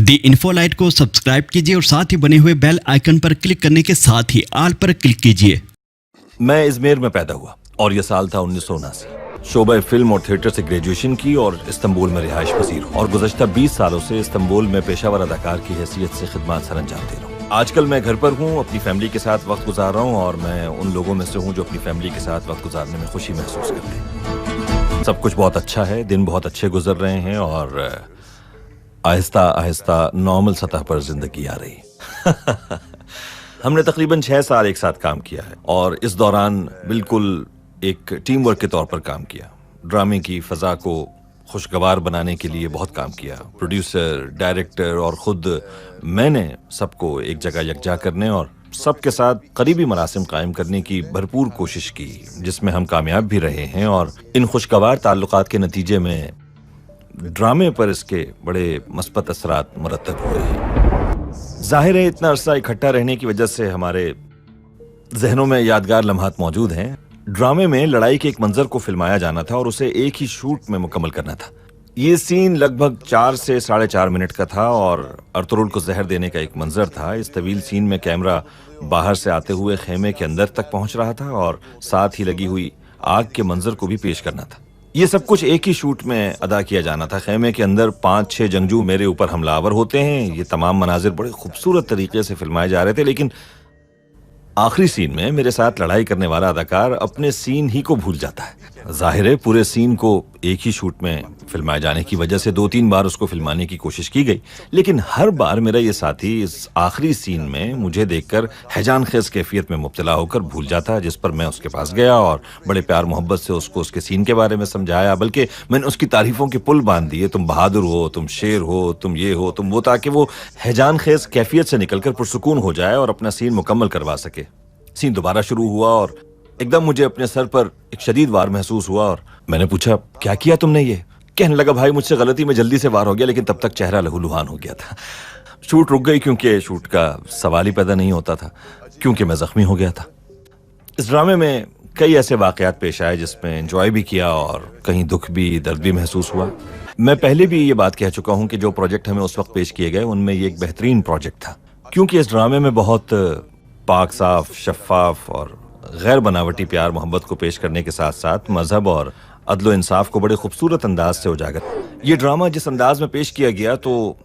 दी इन्फोलाइट को सब्सक्राइब कीजिए और साथ ही बने हुए बेल आइकन पर क्लिक करने के साथ ही आल पर क्लिक कीजिए। मैं इजमेर में पैदा हुआ और यह साल था 1979। शोबा फिल्म और थिएटर से ग्रेजुएशन की और इस्तांबुल में रिहाइश पजीर हूँ और गुज़श्ता 20 सालों से इस्तांबुल में पेशावर अदाकार की हैसियत से खिदमत सर अंजाम दे रहा हूँ। आजकल मैं घर पर हूँ, अपनी फैमिली के साथ वक्त गुजार रहा हूँ और मैं उन लोगों में से हूँ जो अपनी फैमिली के साथ वक्त गुजारने में खुशी महसूस करते हैं। सब कुछ बहुत अच्छा है, दिन बहुत अच्छे गुजर रहे हैं और आहिस्ता आहिस्ता नॉर्मल सतह पर जिंदगी आ रही। हमने तकरीबन 6 साल एक साथ काम किया है और इस दौरान बिल्कुल एक टीम वर्क के तौर पर काम किया। ड्रामे की फ़ज़ा को खुशगवार बनाने के लिए बहुत काम किया। प्रोड्यूसर, डायरेक्टर और ख़ुद मैंने सबको एक जगह यकजा करने और सबके साथ करीबी मरासिम कायम करने की भरपूर कोशिश की, जिसमें हम कामयाब भी रहे हैं और इन खुशगवार ताल्लुकात के नतीजे में ड्रामे पर इसके बड़े मस्बत असरात मुरतब हुए हैं। जाहिर है इतना अरसा इकट्ठा रहने की वजह से हमारे जहनों में यादगार लम्हात मौजूद हैं। ड्रामे में लड़ाई के एक मंजर को फिल्माया जाना था और उसे एक ही शूट में मुकम्मल करना था। ये सीन लगभग 4 से 4.5 मिनट का था और अर्तुगरुल को जहर देने का एक मंजर था। इस तवील सीन में कैमरा बाहर से आते हुए खेमे के अंदर तक पहुंच रहा था और साथ ही लगी हुई आग के मंजर को भी पेश करना था। ये सब कुछ एक ही शूट में अदा किया जाना था। खेमे के अंदर 5-6 जंगजू मेरे ऊपर हमलावर होते हैं। ये तमाम मनाजिर बड़े खूबसूरत तरीके से फिल्माए जा रहे थे, लेकिन आखिरी सीन में मेरे साथ लड़ाई करने वाला अदाकार अपने सीन ही को भूल जाता है। जाहिर है पूरे सीन को एक ही शूट में फिल्माए जाने की वजह से 2-3 बार उसको फिल्माने की कोशिश की गई, लेकिन हर बार मेरा ये साथी इस आखिरी सीन में मुझे देखकर हैजान खेज कैफियत में मुब्तला होकर भूल जाता, जिस पर मैं उसके पास गया और बड़े प्यार मोहब्बत से उसको उसके सीन के बारे में समझाया। बल्कि मैंने उसकी तारीफों के पुल बांध दिए, तुम बहादुर हो, तुम शेर हो, तुम ये हो, तुम वो, ताकि वो हैजान खेज कैफियत से निकलकर पुरसुकून हो जाए और अपना सीन मुकम्मल करवा सके। सीन दोबारा शुरू हुआ और एकदम मुझे अपने सर पर एक शदीद वार महसूस हुआ और मैंने पूछा, क्या किया तुमने? ये कहने लगा, भाई मुझसे गलती में जल्दी से वार हो गया, लेकिन तब तक चेहरा लहूलुहान हो गया था। शूट रुक गई क्योंकि शूट का सवाल ही पैदा नहीं होता था, क्योंकि मैं जख्मी हो गया था। इस ड्रामे में कई ऐसे वाकयात पेश आए जिसमें एंजॉय भी किया और कहीं दुख भी, दर्द भी महसूस हुआ। मैं पहले भी ये बात कह चुका हूँ कि जो प्रोजेक्ट हमें उस वक्त पेश किए गए उनमें ये एक बेहतरीन प्रोजेक्ट था, क्योंकि इस ड्रामे में बहुत पाक साफ, शफाफ और गैर बनावटी प्यार मोहब्बत को पेश करने के साथ साथ मजहब और अदल इंसाफ को बड़े खूबसूरत अंदाज से उजागर। ये ड्रामा जिस अंदाज में पेश किया गया तो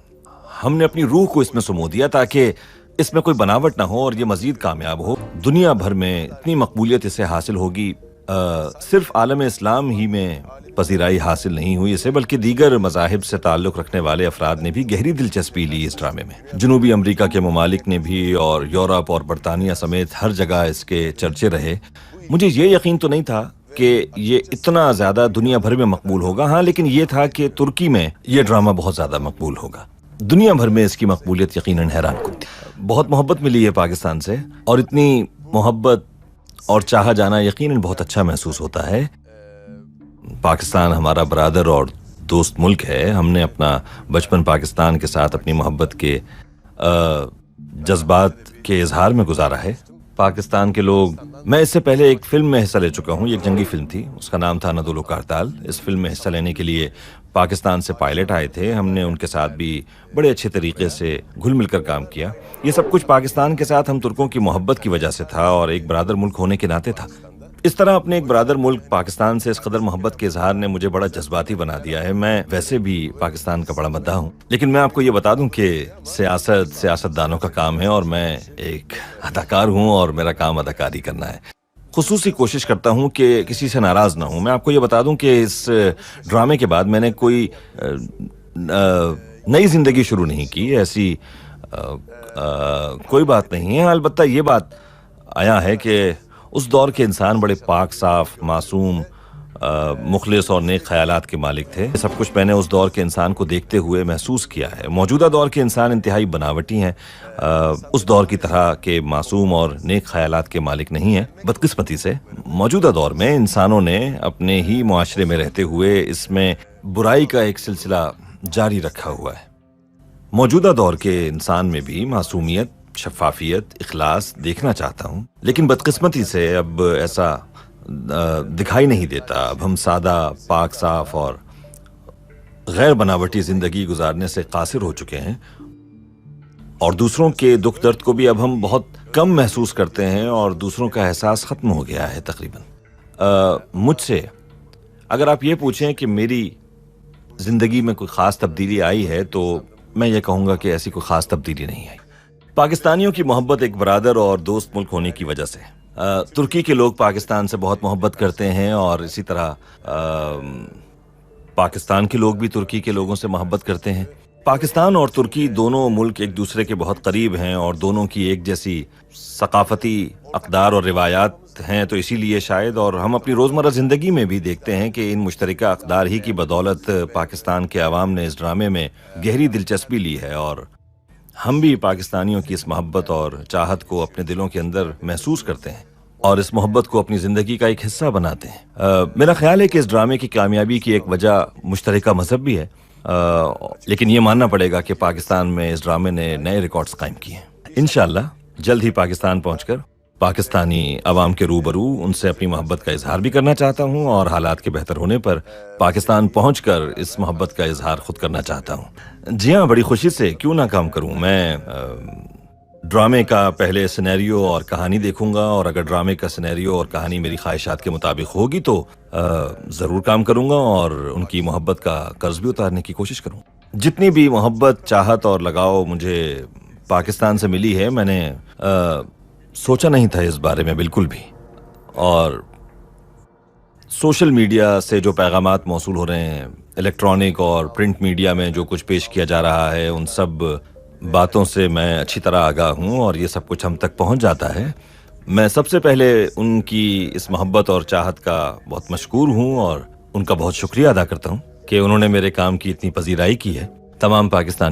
हमने अपनी रूह को इसमें समो दिया ताकि इसमें कोई बनावट ना हो और ये मजीद कामयाब हो। दुनिया भर में इतनी मकबूलियत इसे हासिल होगी, सिर्फ आलम इस्लाम ही में पजीराई हासिल नहीं हुई इसे, बल्कि दीगर मज़ाहिब से ताल्लुक़ रखने वाले अफराद ने भी गहरी दिलचस्पी ली इस ड्रामे में। जनूबी अमरीका के ममालिक ने भी और यूरोप और बरतानिया समेत हर जगह इसके चर्चे रहे। मुझे ये यकीन तो नहीं था कि ये इतना ज़्यादा दुनिया भर में मकबूल होगा, हाँ, लेकिन ये था कि तुर्की में ये ड्रामा बहुत ज़्यादा मकबूल होगा। दुनिया भर में इसकी मकबूलियत यकीनन हैरान कुन थी। बहुत मोहब्बत मिली है पाकिस्तान से और इतनी मोहब्बत और चाहा जाना यकीनन बहुत अच्छा महसूस होता है। पाकिस्तान हमारा बरादर और दोस्त मुल्क है। हमने अपना बचपन पाकिस्तान के साथ अपनी मोहब्बत के जज्बात के इजहार में गुजारा है। पाकिस्तान के लोग, मैं इससे पहले एक फिल्म में हिस्सा ले चुका हूँ, एक जंगी फिल्म थी, उसका नाम था नदुल कारताल। इस फिल्म में हिस्सा लेने के लिए पाकिस्तान से पायलट आए थे। हमने उनके साथ भी बड़े अच्छे तरीके से घुल मिलकर काम किया। ये सब कुछ पाकिस्तान के साथ हम तुर्कों की मोहब्बत की वजह से था और एक बरादर मुल्क होने के नाते था। इस तरह अपने एक बरादर मुल्क पाकिस्तान से इस कदर मोहब्बत के इजहार ने मुझे बड़ा जज्बाती बना दिया है। मैं वैसे भी पाकिस्तान का बड़ा मद्दाह हूँ, लेकिन मैं आपको ये बता दूं कि सियासतदानों का काम है और मैं एक अदाकार हूँ और मेरा काम अदाकारी करना है। खुसूसी कोशिश करता हूँ कि किसी से नाराज ना हूँ। मैं आपको ये बता दूं कि इस ड्रामे के बाद मैंने कोई नई जिंदगी शुरू नहीं की। ऐसी कोई बात नहीं है। अलबत्ता ये बात आया है कि उस दौर के इंसान बड़े पाक साफ, मासूम, मुखलिस और नेक ख्यालात के मालिक थे। सब कुछ मैंने उस दौर के इंसान को देखते हुए महसूस किया है। मौजूदा दौर के इंसान इंतहाई बनावटी हैं, उस दौर की तरह के मासूम और नेक ख्यालात के मालिक नहीं हैं। बदकिस्मती से मौजूदा दौर में इंसानों ने अपने ही मुआशरे में रहते हुए इसमें बुराई का एक सिलसिला जारी रखा हुआ है। मौजूदा दौर के इंसान में भी मासूमियत, शफाफियत, इखलास देखना चाहता हूँ, लेकिन बदकिस्मती से अब ऐसा दिखाई नहीं देता। अब हम सादा, पाक साफ और غیر بناوٹی زندگی گزارنے سے قاصر ہو چکے ہیں اور دوسروں کے دکھ درد کو بھی اب ہم بہت کم محسوس کرتے ہیں اور دوسروں کا احساس ختم ہو گیا ہے تقریباً۔ مجھ سے اگر آپ یہ پوچھیں کہ میری زندگی میں کوئی خاص تبدیلی آئی ہے تو میں یہ کہوں گا کہ ایسی کوئی خاص تبدیلی نہیں آئی۔ پاکستانیوں کی محبت ایک برادر اور دوست ملک ہونے کی وجہ سے ترکی کے لوگ پاکستان سے بہت محبت کرتے ہیں اور اسی طرح پاکستان کے لوگ بھی ترکی کے لوگوں سے محبت کرتے ہیں۔ پاکستان اور ترکی دونوں ملک ایک دوسرے کے بہت قریب ہیں اور دونوں کی ایک جیسی ثقافتی اقدار اور روایات ہیں، تو اسی لیے شاید اور ہم اپنی روزمرہ زندگی میں بھی دیکھتے ہیں کہ ان مشترکہ اقدار ہی کی بدولت پاکستان کے عوام نے اس ڈرامے میں گہری دلچسپی لی ہے اور ہم بھی پاکستانیوں کی اس محبت اور چاہت کو اپنے دلوں کے اندر محسوس کرتے ہیں اور اس محبت کو اپنی زندگی کا ایک حصہ بناتے ہیں۔ میرا خیال ہے کہ اس ڈرامے کی کامیابی کی ایک وجہ مشترکہ مذہب بھی ہے، لیکن یہ ماننا پڑے گا کہ پاکستان میں اس ڈرامے نے نئے ریکارڈز قائم کیے ہیں۔ انشاءاللہ جلد ہی پاکستان پہنچ کر پاکستانی عوام کے روبرو ان سے اپنی محبت کا اظہار بھی کرنا چاہتا ہوں اور حالات کے بہتر ہونے پر پاکستان پہنچ کر اس محبت کا اظہار خود کرنا چاہتا ہوں۔ جی ہاں، بڑی خوشی سے، کیوں نہ کام کروں۔ میں ڈرامے کا پہلے سینیریو اور کہانی دیکھوں گا اور اگر ڈرامے کا سینیریو اور کہانی میری خواہشات کے مطابق ہوگی تو ضرور کام کروں گا اور ان کی محبت کا قرض بھی اتارنے کی کوشش کروں۔ جتنی بھی محبت، چاہت اور لگاؤ مجھے پاکستان سے ملی ہے، میں نے سوچا نہیں تھا اس بارے میں بالکل بھی، اور سوشل میڈیا سے جو پیغامات موصول ہو رہے ہیں، الیکٹرانک اور پرنٹ میڈیا میں جو کچھ پیش کیا جا رہا ہے، ان سب باتوں سے میں اچھی طرح آگاہ ہوں اور یہ سب کچھ ہم تک پہنچ جاتا ہے۔ میں سب سے پہلے ان کی اس محبت اور چاہت کا بہت مشکور ہوں اور ان کا بہت شکریہ ادا کرتا ہوں کہ انہوں نے میرے کام کی اتنی پذیرائی کی ہے۔ تمام پاکستانیوں